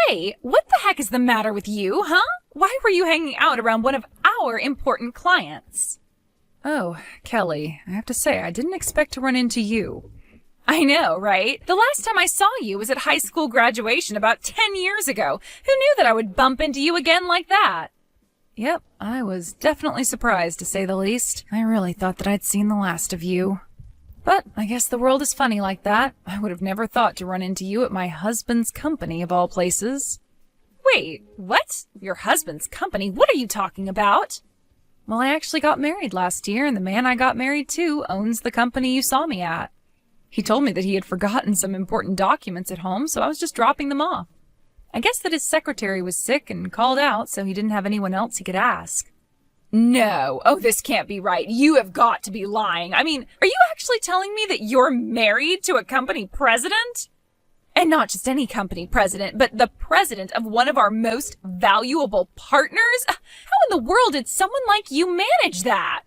Hey, what the heck is the matter with you, huh? Why were you hanging out around one of our important clients? Oh, Kelly, I have to say, I didn't expect to run into you. I know, right? The last time I saw you was at high school graduation about 10 years ago. Who knew that I would bump into you again like that? Yep, I was definitely surprised, to say the least. I really thought that I'd seen the last of you. But I guess the world is funny like that. I would have never thought to run into you at my husband's company, of all places. Wait, what? Your husband's company? What are you talking about? Well, I actually got married last year, and the man I got married to owns the company you saw me at. He told me that he had forgotten some important documents at home, so I was just dropping them off. I guess that his secretary was sick and called out, so he didn't have anyone else he could ask. No. Oh, this can't be right. You have got to be lying. I mean, are you actually telling me that you're married to a company president? And not just any company president, but the president of one of our most valuable partners? How in the world did someone like you manage that?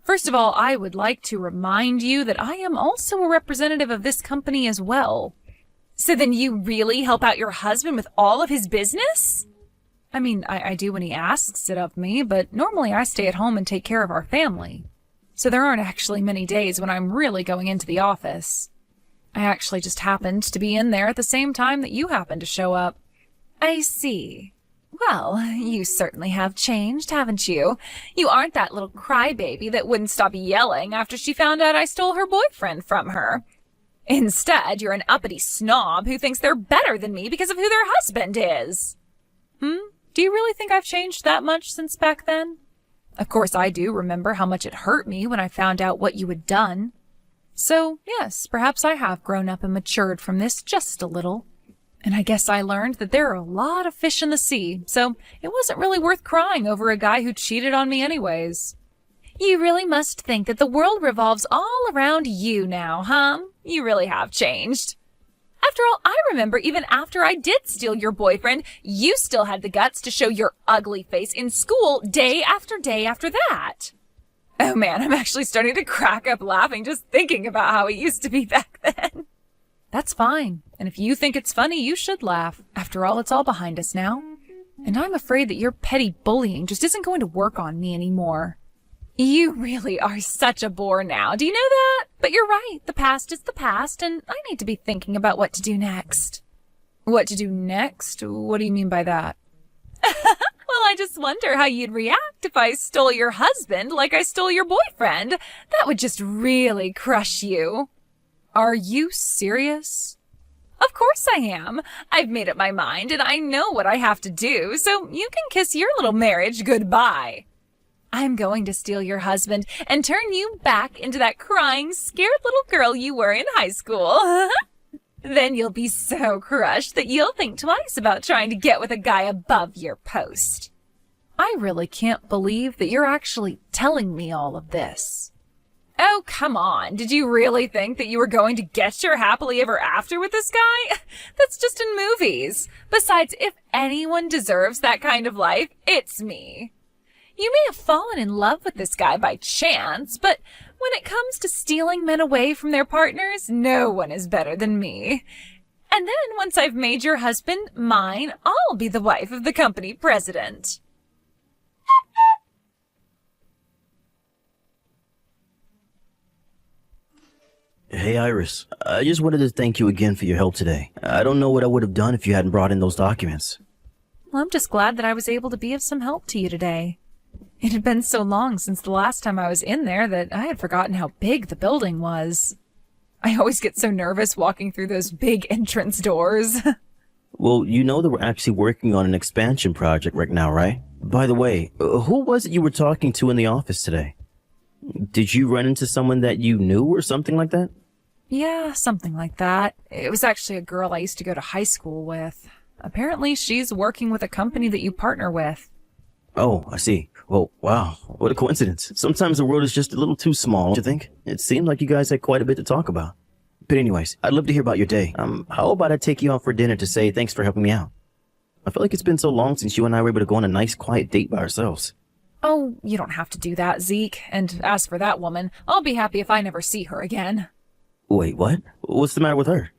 First of all, I would like to remind you that I am also a representative of this company as well. So then you really help out your husband with all of his business? I mean, I do when he asks it of me, but normally I stay at home and take care of our family. So there aren't actually many days when I'm really going into the office. I actually just happened to be in there at the same time that you happened to show up. I see. Well, you certainly have changed, haven't you? You aren't that little crybaby that wouldn't stop yelling after she found out I stole her boyfriend from her. Instead, you're an uppity snob who thinks they're better than me because of who their husband is. Do you really think I've changed that much since back then? Of course, I do remember how much it hurt me when I found out what you had done. So, yes, perhaps I have grown up and matured from this just a little. And I guess I learned that there are a lot of fish in the sea, so it wasn't really worth crying over a guy who cheated on me anyways. You really must think that the world revolves all around you now, huh? You really have changed. After all, I remember even after I did steal your boyfriend, you still had the guts to show your ugly face in school day after day after that. Oh man, I'm actually starting to crack up laughing just thinking about how it used to be back then. That's fine. And if you think it's funny, you should laugh. After all, it's all behind us now. And I'm afraid that your petty bullying just isn't going to work on me anymore. You really are such a bore now. Do you know that? But you're right. The past is the past, and I need to be thinking about what to do next. What to do next? What do you mean by that? Well, I just wonder how you'd react if I stole your husband like I stole your boyfriend. That would just really crush you. Are you serious? Of course I am. I've made up my mind, and I know what I have to do, so you can kiss your little marriage goodbye. I'm going to steal your husband and turn you back into that crying, scared little girl you were in high school. Then you'll be so crushed that you'll think twice about trying to get with a guy above your post. I really can't believe that you're actually telling me all of this. Oh, come on. Did you really think that you were going to get your happily ever after with this guy? That's just in movies. Besides, if anyone deserves that kind of life, it's me. You may have fallen in love with this guy by chance, but when it comes to stealing men away from their partners, no one is better than me. And then once I've made your husband mine, I'll be the wife of the company president. Hey, Iris. I just wanted to thank you again for your help today. I don't know what I would have done if you hadn't brought in those documents. Well, I'm just glad that I was able to be of some help to you today. It had been so long since the last time I was in there that I had forgotten how big the building was. I always get so nervous walking through those big entrance doors. Well, you know that we're actually working on an expansion project right now, right? By the way, who was it you were talking to in the office today? Did you run into someone that you knew or something like that? Yeah, something like that. It was actually a girl I used to go to high school with. Apparently she's working with a company that you partner with. Oh, I see. Well, wow, what a coincidence. Sometimes the world is just a little too small, don't you think? It seemed like you guys had quite a bit to talk about. But anyways, I'd love to hear about your day. How about I take you out for dinner to say thanks for helping me out? I feel like it's been so long since you and I were able to go on a nice, quiet date by ourselves. Oh, you don't have to do that, Zeke. And as for that woman, I'll be happy if I never see her again. Wait, what? What's the matter with her?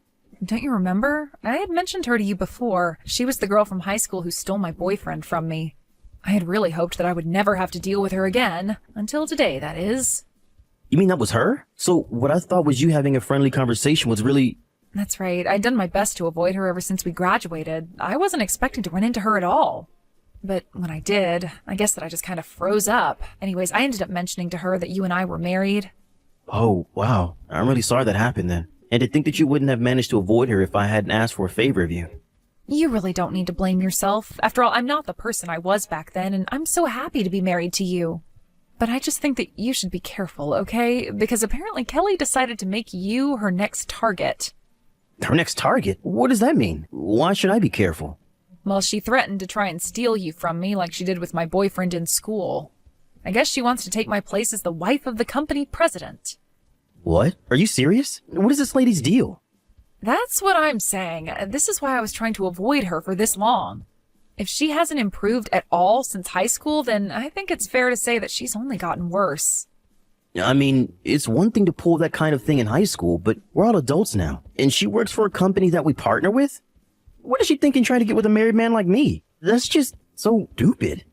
Don't you remember? I had mentioned her to you before. She was the girl from high school who stole my boyfriend from me. I had really hoped that I would never have to deal with her again. Until today, that is. You mean that was her? So what I thought was you having a friendly conversation was really... That's right. I'd done my best to avoid her ever since we graduated. I wasn't expecting to run into her at all. But when I did, I guess that I just kind of froze up. Anyways, I ended up mentioning to her that you and I were married. Oh, wow. I'm really sorry that happened then. And to think that you wouldn't have managed to avoid her if I hadn't asked for a favor of you. You really don't need to blame yourself. After all, I'm not the person I was back then, and I'm so happy to be married to you. But I just think that you should be careful, okay? Because apparently Kelly decided to make you her next target. Her next target? What does that mean? Why should I be careful? Well, she threatened to try and steal you from me like she did with my boyfriend in school. I guess she wants to take my place as the wife of the company president. What? Are you serious? What is this lady's deal? That's what I'm saying. This is why I was trying to avoid her for this long. If she hasn't improved at all since high school, then I think it's fair to say that she's only gotten worse. I mean, it's one thing to pull that kind of thing in high school, but we're all adults now. And she works for a company that we partner with? What is she thinking trying to get with a married man like me? That's just so stupid.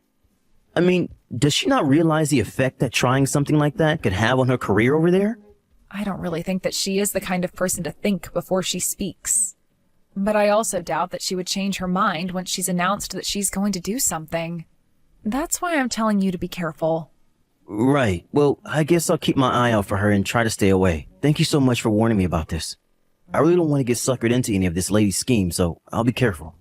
I mean, does she not realize the effect that trying something like that could have on her career over there? I don't really think that she is the kind of person to think before she speaks. But I also doubt that she would change her mind once she's announced that she's going to do something. That's why I'm telling you to be careful. Right. Well, I guess I'll keep my eye out for her and try to stay away. Thank you so much for warning me about this. I really don't want to get suckered into any of this lady's scheme, so I'll be careful.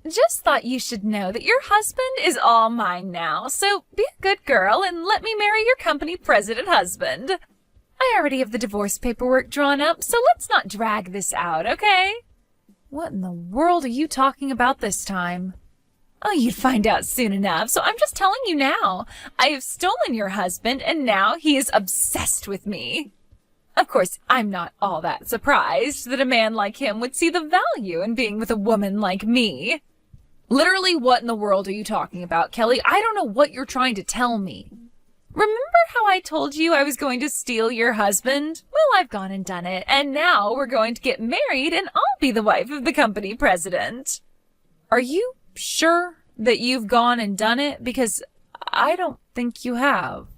Just thought you should know that your husband is all mine now, so be a good girl and let me marry your company president husband. I already have the divorce paperwork drawn up, so let's not drag this out, okay? What in the world are you talking about this time? Oh, you'd find out soon enough, so I'm just telling you now. I have stolen your husband, and now he is obsessed with me. Of course, I'm not all that surprised that a man like him would see the value in being with a woman like me. Literally, what in the world are you talking about, Kelly? I don't know what you're trying to tell me. Remember how I told you I was going to steal your husband? Well, I've gone and done it, and now we're going to get married, and I'll be the wife of the company president. Are you sure that you've gone and done it? Because I don't think you have.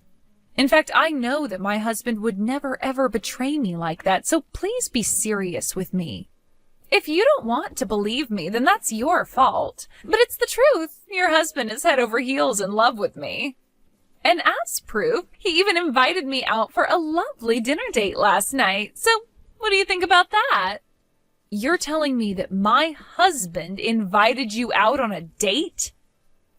In fact, I know that my husband would never ever betray me like that, so please be serious with me. If you don't want to believe me, then that's your fault. But it's the truth. Your husband is head over heels in love with me. And as proof, he even invited me out for a lovely dinner date last night. So what do you think about that? You're telling me that my husband invited you out on a date?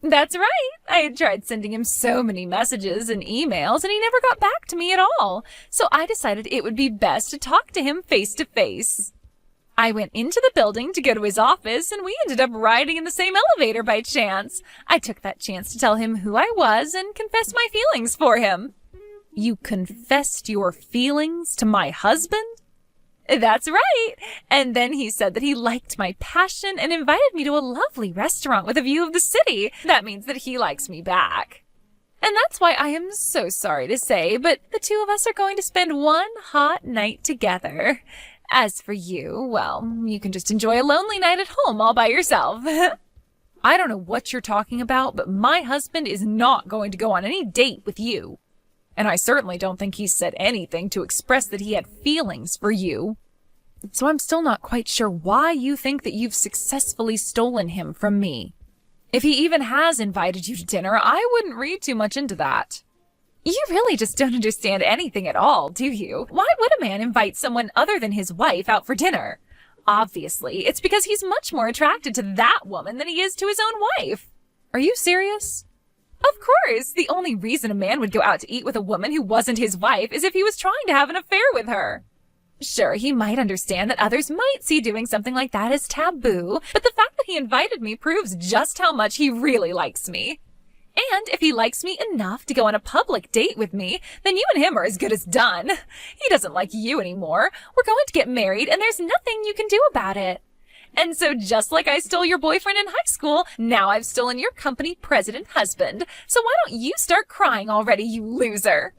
That's right. I had tried sending him so many messages and emails, and he never got back to me at all. So I decided it would be best to talk to him face to face. I went into the building to go to his office, and we ended up riding in the same elevator by chance. I took that chance to tell him who I was and confess my feelings for him. You confessed your feelings to my husband? That's right. And then he said that he liked my passion and invited me to a lovely restaurant with a view of the city. That means that he likes me back. And that's why I am so sorry to say, but the two of us are going to spend one hot night together. As for you, well, you can just enjoy a lonely night at home all by yourself. I don't know what you're talking about, but my husband is not going to go on any date with you. And I certainly don't think he's said anything to express that he had feelings for you. So I'm still not quite sure why you think that you've successfully stolen him from me. If he even has invited you to dinner, I wouldn't read too much into that. You really just don't understand anything at all, do you? Why would a man invite someone other than his wife out for dinner? Obviously, it's because he's much more attracted to that woman than he is to his own wife. Are you serious? Of course, the only reason a man would go out to eat with a woman who wasn't his wife is if he was trying to have an affair with her. Sure, he might understand that others might see doing something like that as taboo, but the fact that he invited me proves just how much he really likes me. And if he likes me enough to go on a public date with me, then you and him are as good as done. He doesn't like you anymore. We're going to get married, and there's nothing you can do about it. And so just like I stole your boyfriend in high school, now I've stolen your company president husband. So why don't you start crying already, you loser?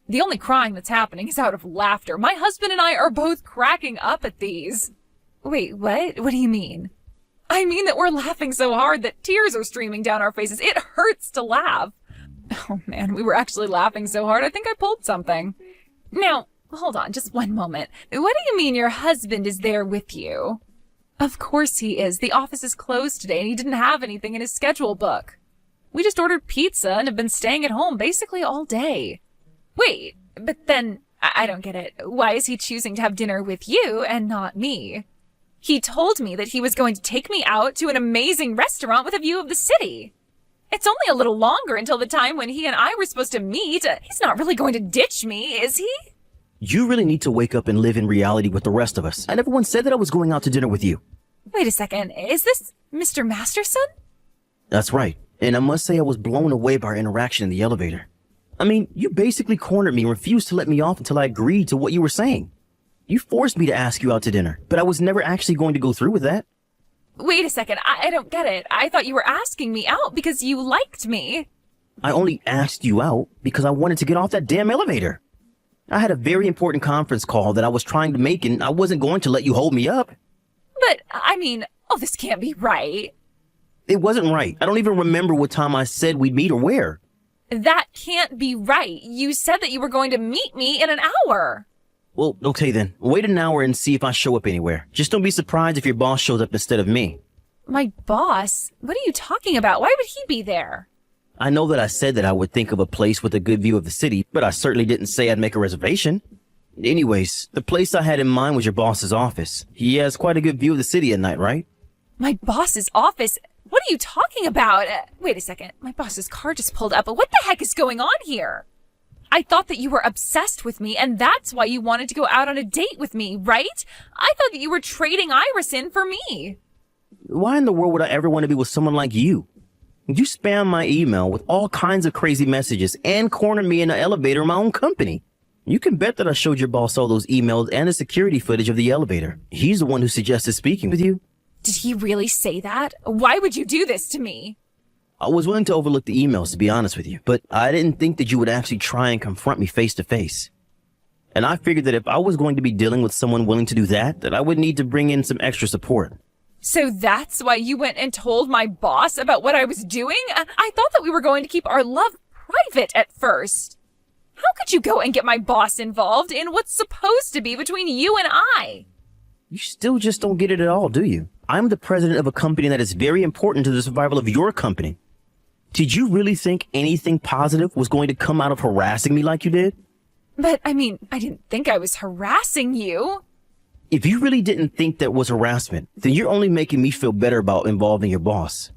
The only crying that's happening is out of laughter. My husband and I are both cracking up at these. Wait, what? What do you mean? I mean that we're laughing so hard that tears are streaming down our faces. It hurts to laugh. Oh man, we were actually laughing so hard I think I pulled something. Now, hold on just one moment. What do you mean your husband is there with you? Of course he is. The office is closed today and he didn't have anything in his schedule book. We just ordered pizza and have been staying at home basically all day. Wait, but then, I don't get it. Why is he choosing to have dinner with you and not me? He told me that he was going to take me out to an amazing restaurant with a view of the city. It's only a little longer until the time when he and I were supposed to meet. He's not really going to ditch me, is he? You really need to wake up and live in reality with the rest of us. I never once said that I was going out to dinner with you. Wait a second, is this Mr. Masterson? That's right. And I must say I was blown away by our interaction in the elevator. I mean, you basically cornered me and refused to let me off until I agreed to what you were saying. You forced me to ask you out to dinner, but I was never actually going to go through with that. Wait a second, I don't get it. I thought you were asking me out because you liked me. I only asked you out because I wanted to get off that damn elevator. I had a very important conference call that I was trying to make and I wasn't going to let you hold me up. But, I mean, this can't be right. It wasn't right. I don't even remember what time I said we'd meet or where. That can't be right. You said that you were going to meet me in an hour. Well, okay then. Wait an hour and see if I show up anywhere. Just don't be surprised if your boss shows up instead of me. My boss? What are you talking about? Why would he be there? I know that I said that I would think of a place with a good view of the city, but I certainly didn't say I'd make a reservation. Anyways, the place I had in mind was your boss's office. He has quite a good view of the city at night, right? My boss's office? What are you talking about? Wait a second. My boss's car just pulled up. What the heck is going on here? I thought that you were obsessed with me, and that's why you wanted to go out on a date with me, right? I thought that you were trading Iris in for me. Why in the world would I ever want to be with someone like you? You spam my email with all kinds of crazy messages and corner me in the elevator in my own company. You can bet that I showed your boss all those emails and the security footage of the elevator. He's the one who suggested speaking with you. Did he really say that? Why would you do this to me? I was willing to overlook the emails, to be honest with you, but I didn't think that you would actually try and confront me face to face. And I figured that if I was going to be dealing with someone willing to do that I would need to bring in some extra support. So that's why you went and told my boss about what I was doing? I thought that we were going to keep our love private at first. How could you go and get my boss involved in what's supposed to be between you and I? You still just don't get it at all, do you? I'm the president of a company that is very important to the survival of your company. Did you really think anything positive was going to come out of harassing me like you did? But, I mean, I didn't think I was harassing you. If you really didn't think that was harassment, then you're only making me feel better about involving your boss.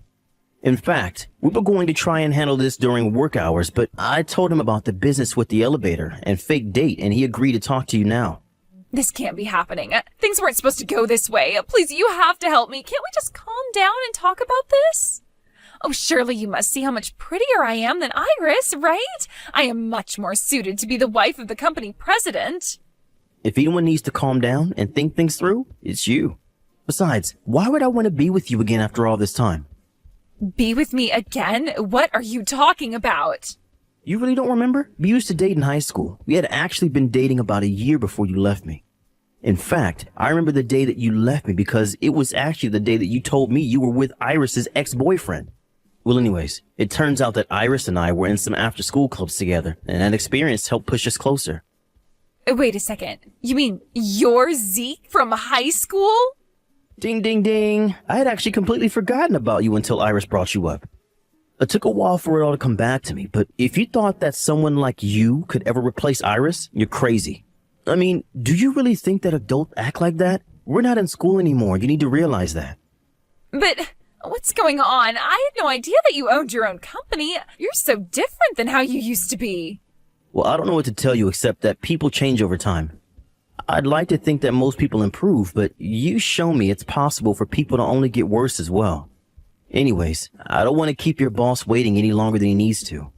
In fact, we were going to try and handle this during work hours, but I told him about the business with the elevator and fake date, and he agreed to talk to you now. This can't be happening. Things weren't supposed to go this way. Please, you have to help me. Can't we just calm down and talk about this? Oh, surely you must see how much prettier I am than Iris, right? I am much more suited to be the wife of the company president. If anyone needs to calm down and think things through, it's you. Besides, why would I want to be with you again after all this time? Be with me again? What are you talking about? You really don't remember? We used to date in high school. We had actually been dating about a year before you left me. In fact, I remember the day that you left me because it was actually the day that you told me you were with Iris's ex-boyfriend. Well, anyways, it turns out that Iris and I were in some after-school clubs together, and that experience helped push us closer. Wait a second. You mean you're Zeke from high school? Ding, ding, ding. I had actually completely forgotten about you until Iris brought you up. It took a while for it all to come back to me, but if you thought that someone like you could ever replace Iris, you're crazy. I mean, do you really think that adults act like that? We're not in school anymore. You need to realize that. But what's going on? I had no idea that you owned your own company. You're so different than how you used to be. Well, I don't know what to tell you except that people change over time. I'd like to think that most people improve, but you show me it's possible for people to only get worse as well. Anyways, I don't want to keep your boss waiting any longer than he needs to.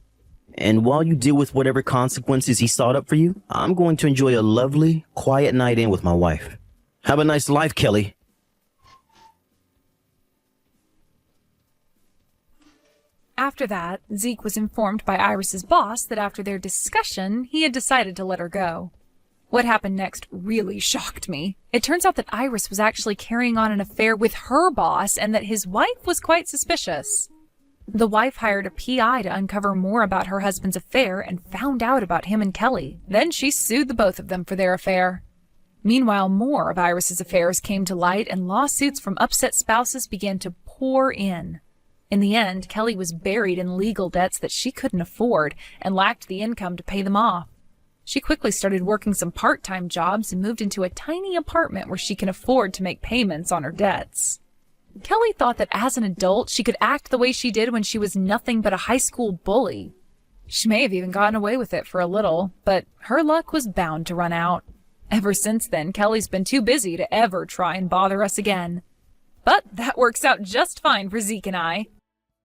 And while you deal with whatever consequences he sought up for you, I'm going to enjoy a lovely, quiet night in with my wife. Have a nice life, Kelly. After that, Zeke was informed by Iris's boss that after their discussion, he had decided to let her go. What happened next really shocked me. It turns out that Iris was actually carrying on an affair with her boss and that his wife was quite suspicious. The wife hired a PI to uncover more about her husband's affair and found out about him and Kelly. Then she sued the both of them for their affair. Meanwhile, more of Iris's affairs came to light and lawsuits from upset spouses began to pour in. In the end, Kelly was buried in legal debts that she couldn't afford and lacked the income to pay them off. She quickly started working some part-time jobs and moved into a tiny apartment where she can afford to make payments on her debts. Kelly thought that as an adult, she could act the way she did when she was nothing but a high school bully. She may have even gotten away with it for a little, but her luck was bound to run out. Ever since then, Kelly's been too busy to ever try and bother us again. But that works out just fine for Zeke and I.